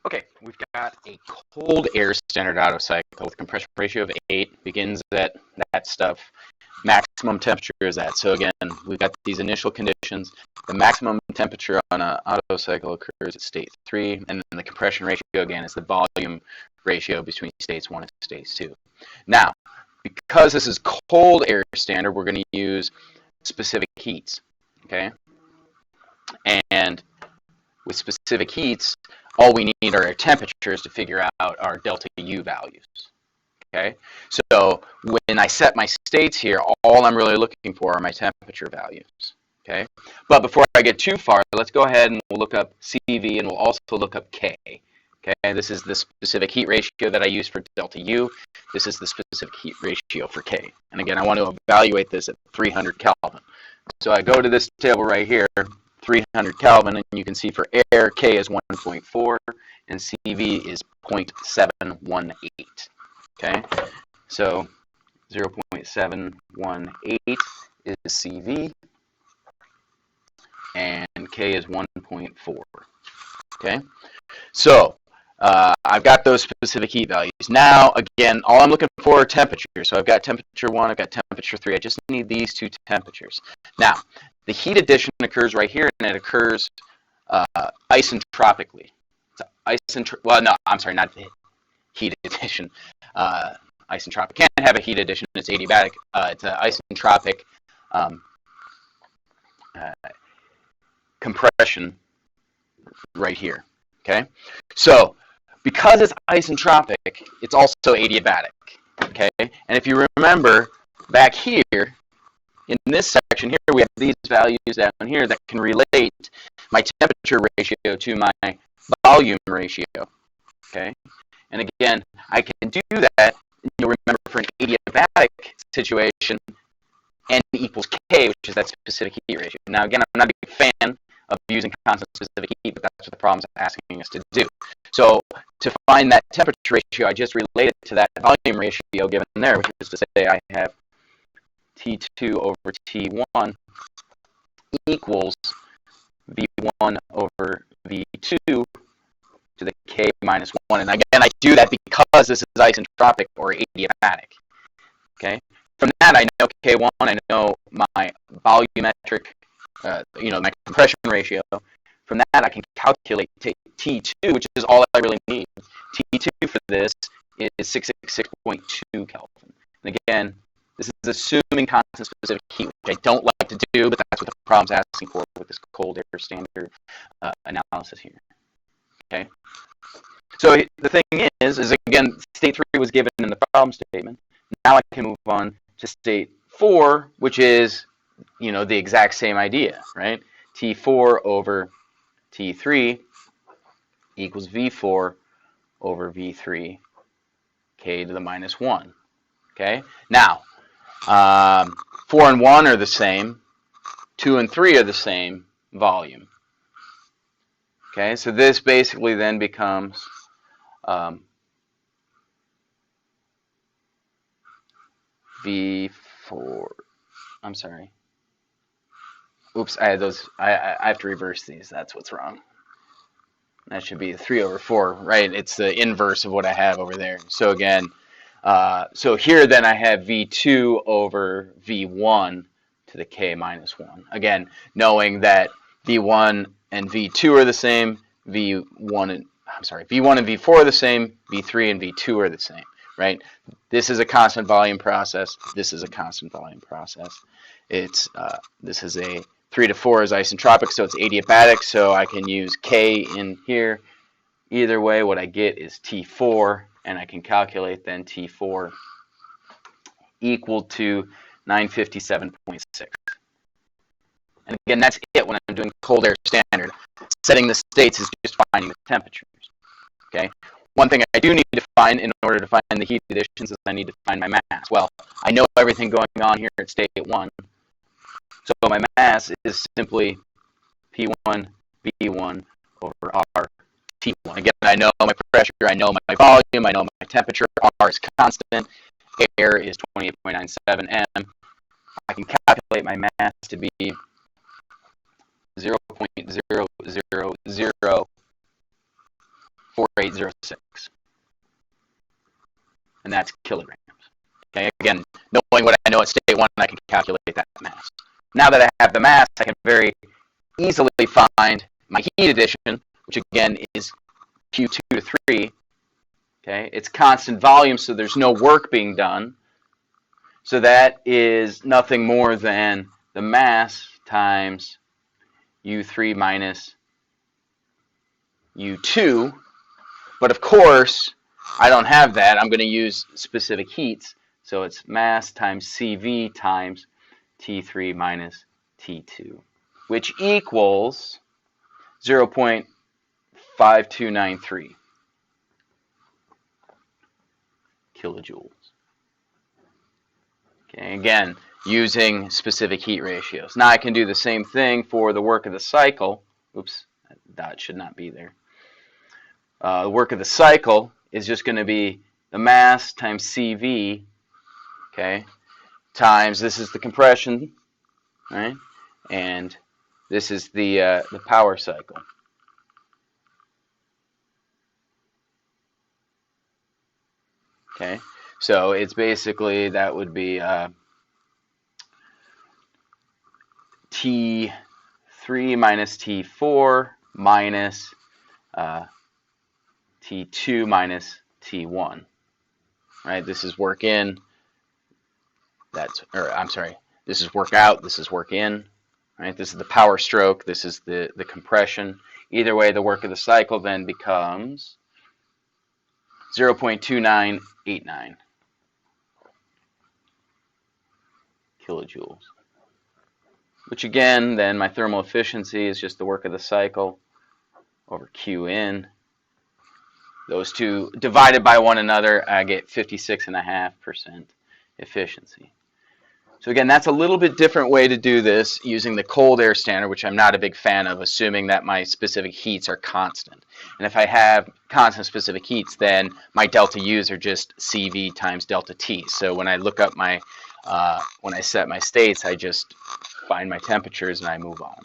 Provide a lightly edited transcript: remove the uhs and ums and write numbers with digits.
Okay, we've got a cold air standard Otto cycle with compression ratio of 8, begins at that stuff. Maximum temperature is that. So again, we've got these initial conditions. The maximum temperature on an Otto cycle occurs at state 3, and then the compression ratio, again, is the volume ratio between states 1 and states 2. Now, because this is cold air standard, we're going to use specific heats, okay? And with specific heats, all we need are our temperatures to figure out our delta U values. Okay, so when I set my states here, all I'm really looking for are my temperature values. Okay, but before I get too far, let's go ahead and we'll look up CV and we'll also look up K. Okay, this is the specific heat ratio that I use for delta U. This is the specific heat ratio for K. And again, I want to evaluate this at 300 Kelvin. So I go to this table right here, 300 Kelvin, and you can see for air, K is 1.4 and CV is 0.718. Okay, so 0.718 is CV, and K is 1.4. Okay, so I've got those specific heat values. Now, again, all I'm looking for are temperatures. So I've got temperature 1, I've got temperature 3. I just need these two temperatures. Now, the heat addition occurs right here, and it occurs isentropically. Well, no, I'm sorry, not heat addition. Isentropic can't have a heat addition. It's adiabatic. It's an isentropic compression right here. Okay, so because it's isentropic, it's also adiabatic. Okay, and if you remember back here in this section here, we have these values down here that can relate my temperature ratio to my volume ratio. Okay, and again, I can do that. You'll remember for an adiabatic situation, N equals K, which is that specific heat ratio. Now, again, I'm not a big fan of using constant specific heat, but that's what the problem's asking us to do. So to find that temperature ratio, I just relate it to that volume ratio given there, which is to say I have T2 over T1 equals V1 over V2 to the K minus 1. And again, I do that because this is isentropic or adiabatic. Okay. From that, I know K1, I know my volumetric, my compression ratio. From that, I can calculate T2, which is all I really need. T2 for this is 666.2 Kelvin. And again, this is assuming constant specific heat, which I don't like to do, but that's what the problem's asking for with this cold air standard analysis here. Okay. So the thing is again, state 3 was given in the problem statement. Now I can move on to state 4, which is, the exact same idea, right? T4 over T3 equals V4 over V3, K to the minus 1. Okay? Now, 4 and 1 are the same. 2 and 3 are the same volume. Okay? So this basically then becomes V4. I'm sorry. Oops, I had those. I have to reverse these. That's what's wrong. That should be 3 over 4, right? It's the inverse of what I have over there. So again, so here then I have V2 over V1 to the K minus 1. Again, knowing that V1 and V2 are the same, V1 and V4 are the same, V3 and V2 are the same, right? This is a constant volume process. This is a constant volume process. It's this is a 3 to 4 is isentropic, so it's adiabatic, so I can use K in here. Either way, what I get is T4, and I can calculate then T4 equal to 957.6. And again, that's it when I'm doing cold air standard. Setting the states is just finding the temperatures. Okay. One thing I do need to find in order to find the heat additions is I need to find my mass. Well, I know everything going on here at state 1. So my mass is simply P1 V1 over R T1. Again, I know my pressure, I know my volume, I know my temperature. R is constant. Air is 28.97 M. I can calculate my mass to be 0.0004 0.4806. And that's kilograms. Okay, again, knowing what I know at state 1, I can calculate that mass. Now that I have the mass, I can very easily find my heat addition, which again is Q2 to 3. Okay, it's constant volume, so there's no work being done. So that is nothing more than the mass times U3 minus U2. But of course, I don't have that. I'm going to use specific heats. So it's mass times CV times T3 minus T2, which equals 0.5293 kilojoules. Okay, again, using specific heat ratios. Now I can do the same thing for the work of the cycle. Oops, that dot should not be there. The work of the cycle is just going to be the mass times CV, okay, times, this is the compression, right, and this is the power cycle. Okay, so it's basically, that would be T3 minus T4 minus T2 minus T1, right? This is work in, this is work out, this is work in, right? This is the power stroke, this is the compression. Either way, the work of the cycle then becomes 0.2989 kilojoules, which again, then my thermal efficiency is just the work of the cycle over Q in. Those two divided by one another, I get 56.5% efficiency. So again, that's a little bit different way to do this using the cold air standard, which I'm not a big fan of, assuming that my specific heats are constant. And if I have constant specific heats, then my delta U's are just CV times delta T. So when I look up my, when I set my states, I just find my temperatures and I move on.